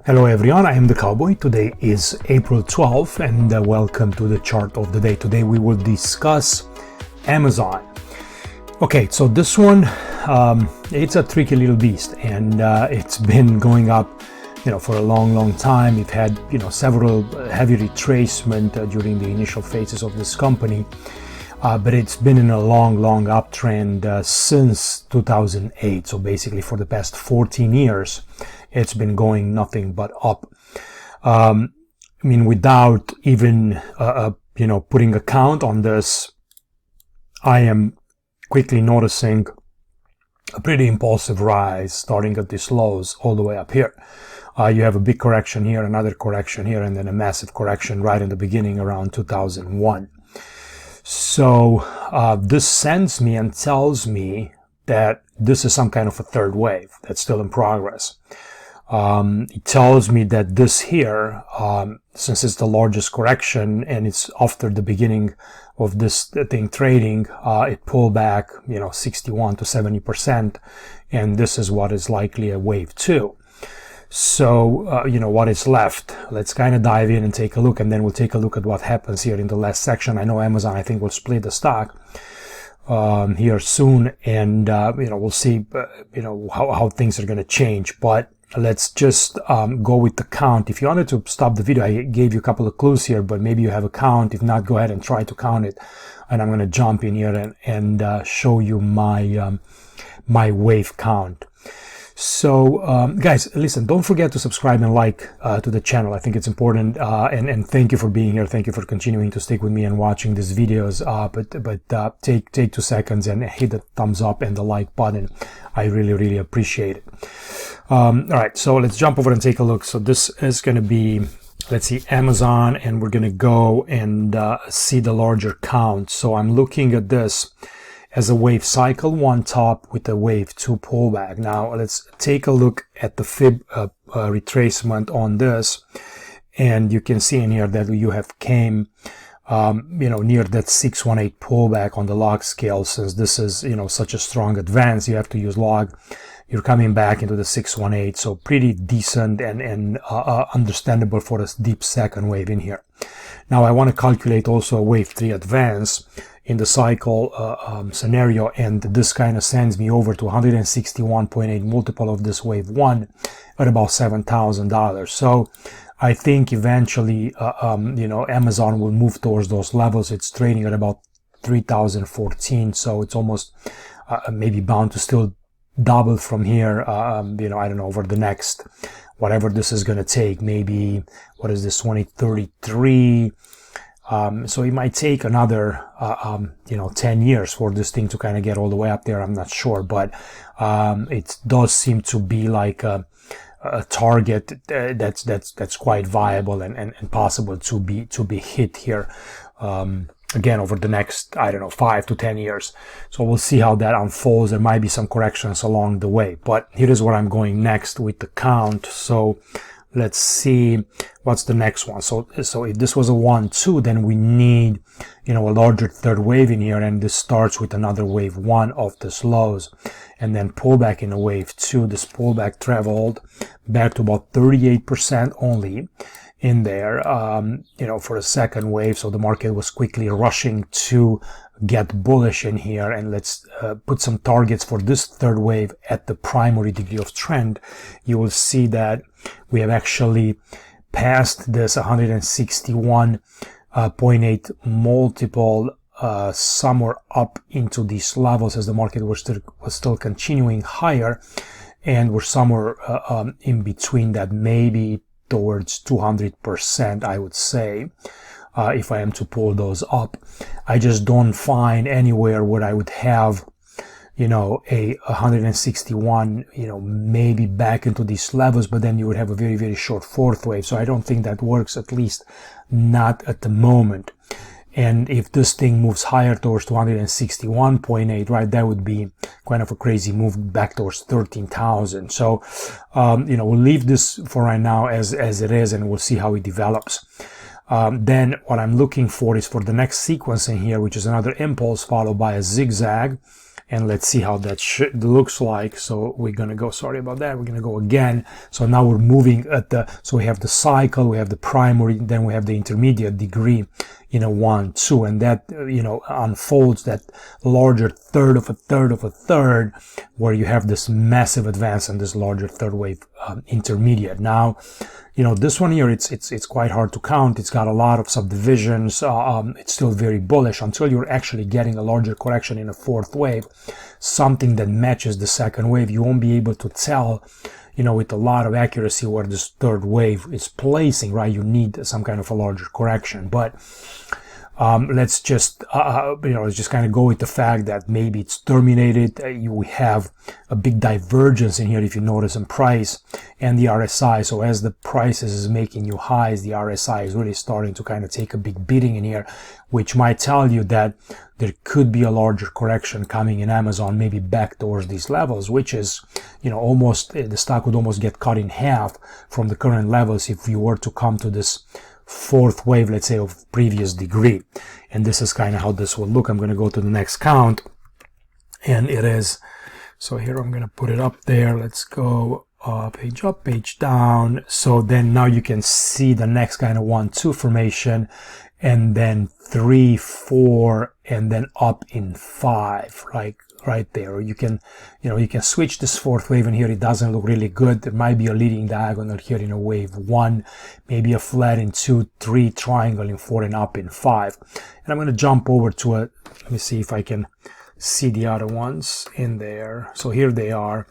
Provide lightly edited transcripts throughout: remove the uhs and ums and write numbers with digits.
Hello everyone, I am the Cowboy. Today is April 12th and welcome to the chart of the day. Today we will discuss Amazon. Okay, so this one, it's a tricky little beast and it's been going up, for a long time. We've had, several heavy retracement during the initial phases of this company. But it's been in a long uptrend since 2008. So basically for the past 14 years, it's been going nothing but up. Without even, putting a count on this, I am quickly noticing a pretty impulsive rise starting at these lows all the way up here. You have a big correction here, another correction here, and then a massive correction right in the beginning around 2001. So this sends me and tells me that this is some kind of a third wave that's still in progress. It tells me that this here, since it's the largest correction and it's after the beginning of this thing trading, it pulled back, 61 to 70%, and this is what is likely a wave 2. So, what is left? Let's kind of dive in and take a look, and then we'll take a look at what happens here in the last section. I know Amazon, I think, will split the stock here soon, and, we'll see, how things are going to change. But let's just go with the count. If you wanted to stop the video, I gave you a couple of clues here, but maybe you have a count. If not, go ahead and try to count it. And I'm going to jump in here and show you my wave count. So, guys, listen, don't forget to subscribe and like to the channel. I think it's important, and thank you for being here. Thank you for continuing to stick with me and watching these videos. But take 2 seconds and hit the thumbs up and the like button. I really appreciate it. All right, so let's jump over and take a look. So this is going to be, let's see, Amazon, and we're going to go and see the larger count. So I'm looking at this as a wave cycle 1 top with a wave 2 pullback. Now let's take a look at the fib retracement on this, and you can see in here that you have came near that 618 pullback on the log scale. Since this is such a strong advance, you have to use log. You're coming back into the 618, so pretty decent and understandable for this deep second wave in here. Now I want to calculate also a wave 3 advance in the cycle scenario, and this kind of sends me over to 161.8 multiple of this wave 1 at about $7,000. So I think eventually Amazon will move towards those levels. It's trading at about 3,014, so it's almost maybe bound to still double from here. I don't know, over the next whatever this is going to take, maybe what is this, 2033. So it might take another, 10 years for this thing to kind of get all the way up there. I'm not sure, but it does seem to be like a target that's quite viable and possible to be hit here. Again, over the next, 5 to 10 years. So we'll see how that unfolds. There might be some corrections along the way, but here is where I'm going next with the count. So let's see what's the next one. So if this was a 1-2, then we need, a larger third wave in here, and this starts with another wave 1 of this lows, and then pullback in a wave 2. This pullback traveled back to about 38% only in there, for a second wave. So the market was quickly rushing to get bullish in here. And let's put some targets for this third wave at the primary degree of trend. You will see that we have actually passed this 161.8 multiple somewhere up into these levels as the market was still continuing higher, and we're somewhere in between that, maybe towards 200%, I would say, if I am to pull those up. I just don't find anywhere where I would have, a 161, maybe back into these levels, but then you would have a very short fourth wave. So I don't think that works, at least not at the moment. And if this thing moves higher towards 261.8, right, that would be kind of a crazy move back towards 13,000. So, we'll leave this for right now as it is, and we'll see how it develops. Then what I'm looking for is for the next sequence in here, which is another impulse followed by a zigzag. and let's see how that looks like. So we're going to go, sorry about that, we're going to go again. So now we're moving at the, so we have the cycle, we have the primary, then we have the intermediate degree in a 1, 2, and that, unfolds that larger third of a third of a third, where you have this massive advance and this larger third wave intermediate. Now, this one here, it's quite hard to count. It's got a lot of subdivisions. It's still very bullish until you're actually getting a larger correction in a fourth wave, something that matches the second wave. You won't be able to tell, with a lot of accuracy where this third wave is placing, right? You need some kind of a larger correction. But let's just, let's just kind of go with the fact that maybe it's terminated. You have a big divergence in here, if you notice, in price and the RSI. So as the prices is making new highs, the RSI is really starting to kind of take a big beating in here, which might tell you that there could be a larger correction coming in Amazon, maybe back towards these levels, which is, almost, the stock would almost get cut in half from the current levels if you were to come to this fourth wave, let's say, of previous degree. And this is kind of how this will look. I'm going to go to the next count, and it is, so here I'm going to put it up there. Let's go page up, page down. So then now you can see the next kind of 1, 2 formation, and then 3, 4, and then up in 5, like right there. Or you can, you can switch this fourth wave in here. It doesn't look really good. There might be a leading diagonal here in a wave 1, maybe a flat in 2, 3, triangle in 4, and up in 5. And I'm going to jump over to a, let me see if I can see the other ones in there. So here they are.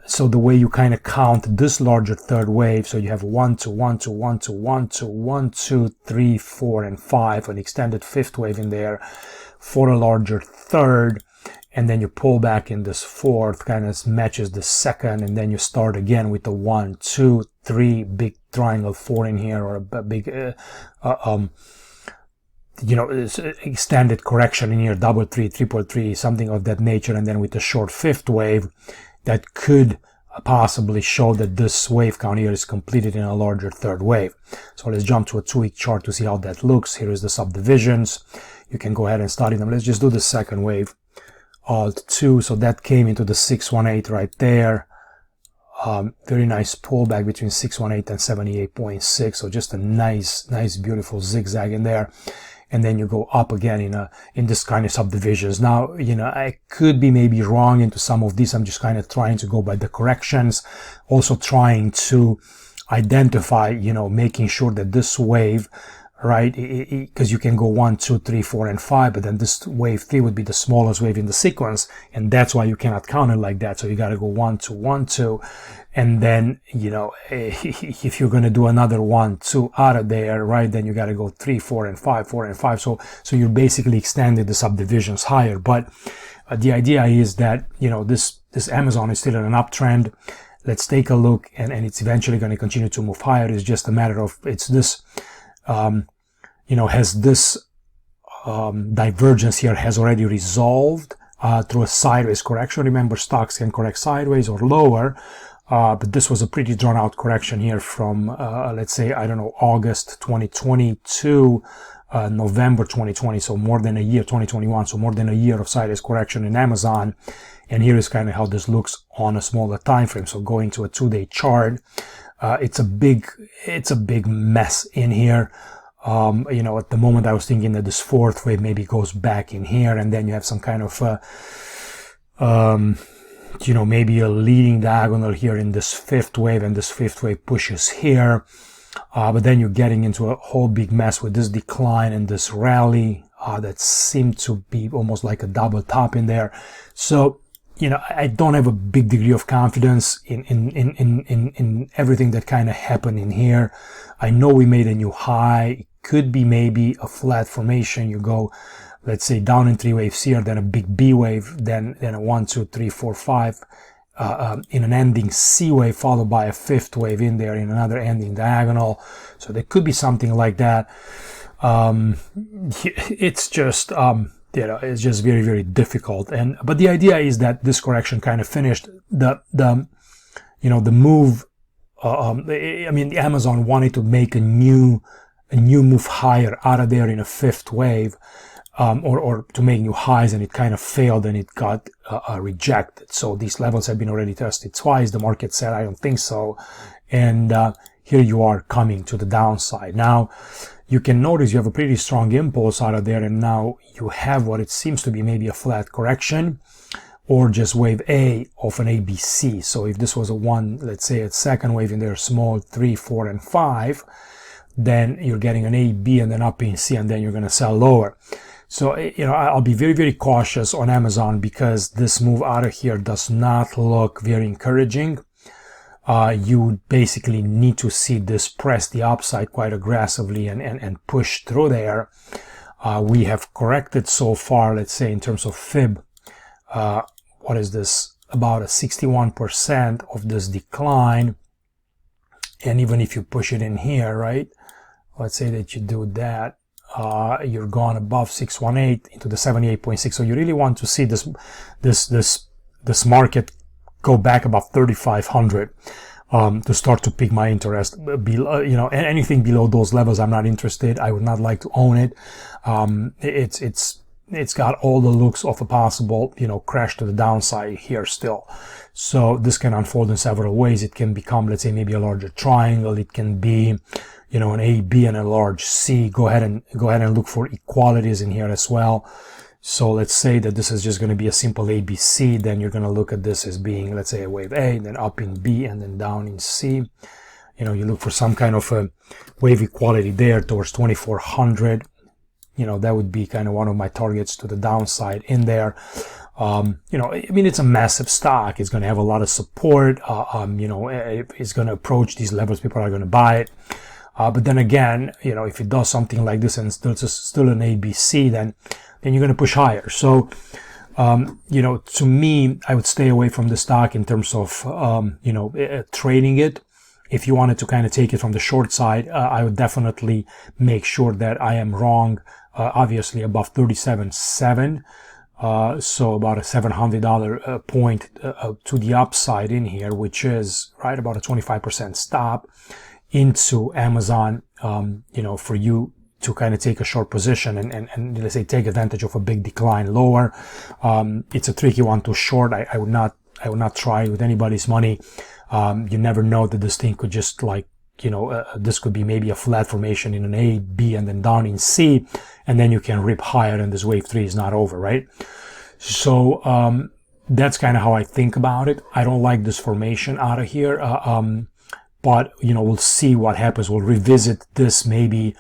So the way you kind of count this larger third wave, so you have 1, 2, 1, 2, 1, 2, 1, 2, 1, 2, 3, 4, and 5, an extended fifth wave in there for a larger third, and then you pull back in this fourth, kind of matches the second, and then you start again with the 1, 2, 3, big triangle 4 in here, or a big, extended correction in here, double 3, triple 3, something of that nature, and then with a short fifth wave that could possibly show that this wave count here is completed in a larger third wave. So let's jump to a 2-week chart to see how that looks. Here is the subdivisions. You can go ahead and study them. Let's just do the second wave. Alt 2, so that came into the 618 right there. Very nice pullback between 618 and 78.6. So just a nice, beautiful zigzag in there. And then you go up again in this kind of subdivisions. Now, I could be maybe wrong into some of these. I'm just kind of trying to go by the corrections, also trying to identify, making sure that this wave, right, because you can go 1, 2, 3, 4, and 5, but then this wave 3 would be the smallest wave in the sequence, and that's why you cannot count it like that. So you got to go 1, 2, 1, 2, and then, if you're going to do another 1, 2 out of there, right, then you got to go 3, 4, and 5, 4, and 5. So you're basically extending the subdivisions higher. But the idea is that, this Amazon is still in an uptrend. Let's take a look, and it's eventually going to continue to move higher. It's just a matter of, it's this, has this divergence here has already resolved through a sideways correction. Remember, stocks can correct sideways or lower, but this was a pretty drawn out correction here from, let's say, August 2020 to November 2020. So more than a year, 2021. So more than a year of sideways correction in Amazon. And here is kind of how this looks on a smaller time frame. So going to a 2-day chart, it's a big mess in here. At the moment I was thinking that this fourth wave maybe goes back in here, and then you have some kind of, maybe a leading diagonal here in this fifth wave, and this fifth wave pushes here. But then you're getting into a whole big mess with this decline and this rally, that seemed to be almost like a double top in there. So, I don't have a big degree of confidence in everything that kind of happened in here. I know we made a new high. It could be maybe a flat formation. You go, let's say, down in 3 waves here, then a big B wave, then a 1, 2, 3, 4, 5, in an ending C wave, followed by a fifth wave in there in another ending diagonal. So there could be something like that. It's just, it's just very, very difficult. But the idea is that this correction kind of finished the move. The Amazon wanted to make a new move higher out of there in a fifth wave. or to make new highs, and it kind of failed and it got rejected. So these levels have been already tested twice. The market said, I don't think so. And here you are coming to the downside. Now, you can notice you have a pretty strong impulse out of there, and now you have what it seems to be maybe a flat correction or just wave A of an ABC. So if this was a one, let's say a second wave in there, small 3, 4, and 5, then you're getting an A, B, and then up in C, and then you're going to sell lower. So, I'll be very, very cautious on Amazon because this move out of here does not look very encouraging. You basically need to see this press the upside quite aggressively and push through there. We have corrected so far, let's say in terms of fib, what is this? About a 61% of this decline. And even if you push it in here, right? Let's say that you do that. You're gone above 618 into the 78.6. So you really want to see this market go back above 3,500 to start to pique my interest. Below, anything below those levels, I'm not interested. I would not like to own it. It's got all the looks of a possible, crash to the downside here still. So this can unfold in several ways. It can become, let's say, maybe a larger triangle. It can be, an A, B, and a large C. Go ahead and look for equalities in here as well. So let's say that this is just going to be a simple ABC. Then you're going to look at this as being, let's say, a wave A, then up in B, and then down in C. You look for some kind of a wave equality there towards 2,400. That would be kind of one of my targets to the downside in there. It's a massive stock. It's going to have a lot of support. It's going to approach these levels. People are going to buy it. But then again, if it does something like this and still an ABC, then you're going to push higher. So, to me, I would stay away from the stock in terms of, trading it. If you wanted to kind of take it from the short side, I would definitely make sure that I am wrong, obviously above 37.7. So about a $700 point to the upside in here, which is right about a 25% stop into Amazon, for you to kind of take a short position and let's say take advantage of a big decline lower. It's a tricky one to short. I would not try with anybody's money. You never know that this thing could just this could be maybe a flat formation in an A, B, and then down in C, and then you can rip higher and this wave 3 is not over, right? So, that's kind of how I think about it. I don't like this formation out of here. But, we'll see what happens. We'll revisit this maybe,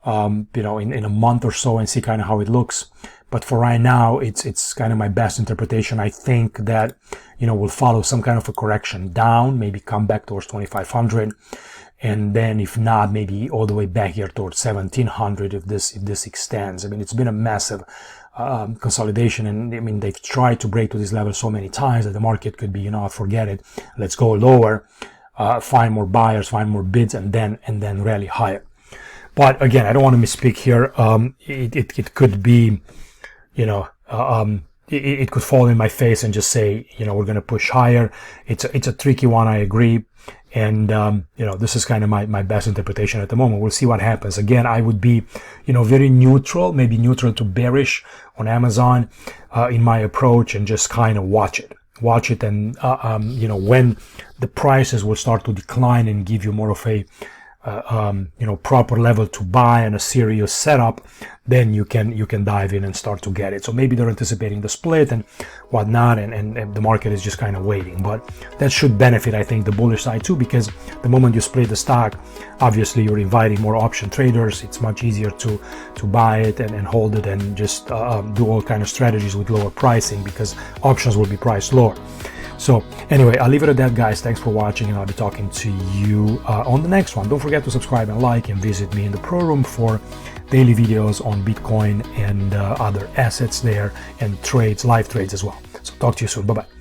in a month or so and see kind of how it looks. But for right now, it's kind of my best interpretation. I think that, we'll follow some kind of a correction down, maybe come back towards 2,500. And then if not, maybe all the way back here towards 1,700 if this extends. It's been a massive, consolidation. And they've tried to break to this level so many times that the market could be, forget it. Let's go lower, find more buyers, find more bids, and then rally higher. But again, I don't want to misspeak here. It could be, it could fall in my face and just say, we're going to push higher. It's a tricky one. I agree. And, this is kind of my best interpretation at the moment. We'll see what happens. Again, I would be, very neutral, maybe neutral to bearish on Amazon, in my approach, and just kind of watch it. And, when the prices will start to decline and give you more of a, proper level to buy and a serious setup, then you can dive in and start to get it. So maybe they're anticipating the split and whatnot, and the market is just kind of waiting. But that should benefit, I think, the bullish side too, because the moment you split the stock, obviously you're inviting more option traders. It's much easier to buy it and hold it and just do all kind of strategies with lower pricing, because options will be priced lower. So anyway, I'll leave it at that, guys. Thanks for watching, and I'll be talking to you on the next one. Don't forget to subscribe and like, and visit me in the Pro Room for daily videos on Bitcoin and other assets there, and trades, live trades as well. So talk to you soon. Bye-bye.